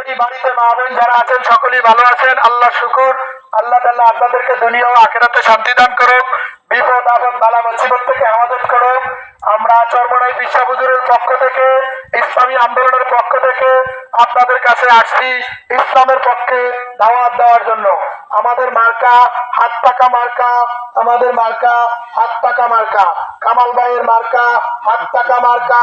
করি বাড়িতে মা বোন যারা আছেন সকলেই ভালো আছেন। আল্লাহ শুকুর। আল্লাহ তাআলা আপনাদেরকে দুনিয়া ও আখিরাতে শান্তি দান করুক, বিপদ আপদ বালা মুসিবত থেকে হেফাজত করুক। আমরা চরমনাই বিশ্বাস হুজুরের পক্ষ থেকে, ইসলামী আন্দোলনের পক্ষ থেকে আপনাদের কাছে আসছি ইসলামের পক্ষে দাওয়াত দেওয়ার জন্য। আমাদের মার্কা হাত পাকা মার্কা, আমাদের মার্কা হাত পাকা মার্কা, কামাল ভাইয়ের মার্কা হাত পাকা মার্কা,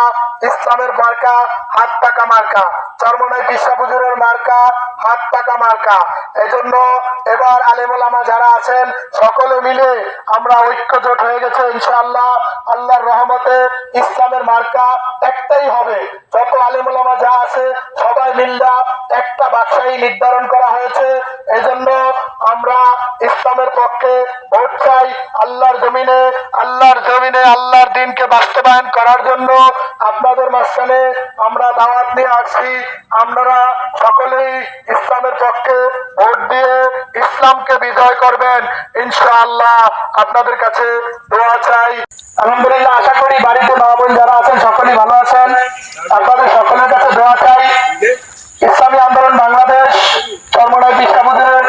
ইসলামের মার্কা হাত পাকা মার্কা, চরমনাই বিশ্বাস হুজুরের মার্কা হাত পাকা মার্কা। এজন্য এবার আলেম ওলামা যারা আছেন সকলে মিলে আমরা ঐক্যজোট হয়ে গেছে ইনশাআল্লাহ। আল্লাহর রহমতে ইসলামের মার্কা একটাই হবে। যত আলেম ওলামা যা আছে সবাই মিল্লা একটা বাদশাহী নির্ধারণ করা হয়েছে। এজন্য আমরা ইসলামের পক্ষে ভোট চাই। আল্লাহর জমিনে আল্লাহর দিনকে বাস্তবায়ন করার জন্য আপনাদের মাঝখানে আমরা দাওয়াত নিয়ে আসছি। আপনারা সকলেই ইসলামের পক্ষে ভোট দিয়ে ইসলামকে বিজয় করবেন ইনশাআল্লাহ। আপনাদের কাছে দোয়া চাই। আলহামদুলিল্লাহ, আশা করি বাড়িতে মা বোন যারা আছেন সকলেই ভালো আছেন। আপনাদের সকলের কাছে দোয়া চাই। ইসলামী আন্দোলন বাংলাদেশ চরমনাই বিশ্বাস হুজুরের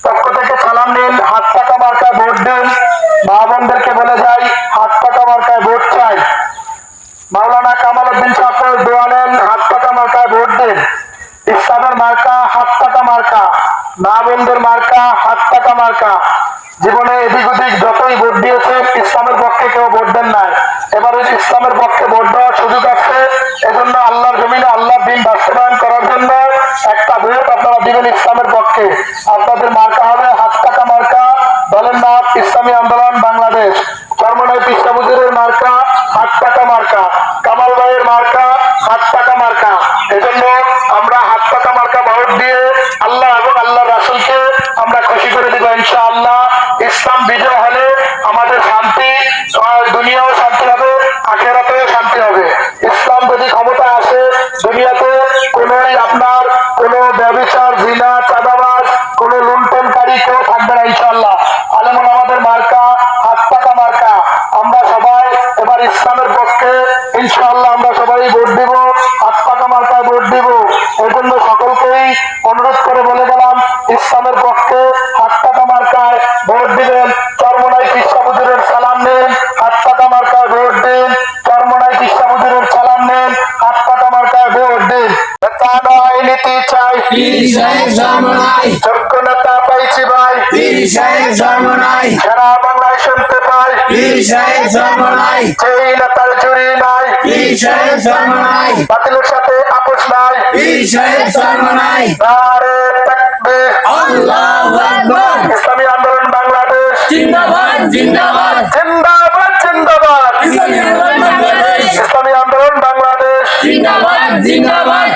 পক্ষ থেকে সালাম নিন, হাত পাকা মার্কায় ভোট দিন। মা বোনদেরকে বলে যাই হাত পাকা মার্কায় ভোট চাই। মাওলানা কামাল উদ্দিন সাহেব দোয়া নেন, হাত পাকা মার্কায় ভোট দিন। ইসলামের মার্কা হাত পাকা মার্কা, মা বোনদের মার্কা হাত পাকা মার্কা। জীবনে এদিক ওদিক যতই ভোট দিয়েছেন ইসলামের পক্ষে কেউ ভোট দেন নাই, এবারে ইসলামের পক্ষে ভোট দেওয়ার সুযোগ আছে। এজন্য আল্লাহর জমিনে আল্লাহর দিন বাস্তবায়ন করার জন্য একটা ভোট আপনারা দিবেন ইসলামের পক্ষে। আপনাদের মার্কা হবে হাত পাকা মার্কা, দলের নাম ইসলামী আন্দোলন বাংলাদেশ। চরমনাই বিশ্বাস হুজুরের মার্কা হাত পাকা মার্কা, কামাল ভাইয়ের মার্কা হাত পাকা মার্কা। এজন্য আমরা হাত পাকা মার্কা ভোট দিয়ে আল্লাহ এবং আল্লাহর রাসূলকে আমরা খুশি করে দেব ইনশাআল্লাহ। ইসলাম বিজয় হলে আমাদের শান্তি, দুনিয়াও শান্তি হবে, আখিরাতেও শান্তি হবে। ইসলাম যদি ক্ষমতা আসে দুনিয়াতে আপনার কোনো ব্যভিচার, জিনা, চাঁদাবাজ, কোনো লুণ্ঠনকারী কেউ থাকবে না ইনশাআল্লাহ। আলেম ওলামাদের মার্কা হাত পাকা মার্কা। আমরা সবাই এবার ইসলামের পক্ষে ইনশাআল্লাহ আমরা সবাই ভোট দিব, হাত পাকা মার্কায় ভোট দিব। এই জন্য সকলকেই অনুরোধ করে বলে গেলাম ইসলামের পক্ষে হাত পাকা মার্কায় ভোট দিবেন। চরমনাই বিশ্বাস হুজুরের সালাম নেন, হাত পাকা মার্কায় ভোট দিন। চরমনাই বিশ্বাস হুজুরের সালাম নেন, হাত পাকা মার্কায় ভোট দিন। নেতা নয় নীতি চাই, যোগ্য নেতা পাইছি ভাই, সারা বাংলায় শুনতে পাই যেই নেতার জুড়ি নাই, বাতিলের সাথে আপোষ নাই। নারে তাকবীর, আল্লাহু আকবার। ইসলামী আন্দোলন বাংলাদেশ জিন্দাবাদ জিন্দাবাদ জিন্দাবাদ জিন্দাবাদ। ইসলামী আন্দোলন বাংলাদেশ জিন্দাবাদ জিন্দাবাদ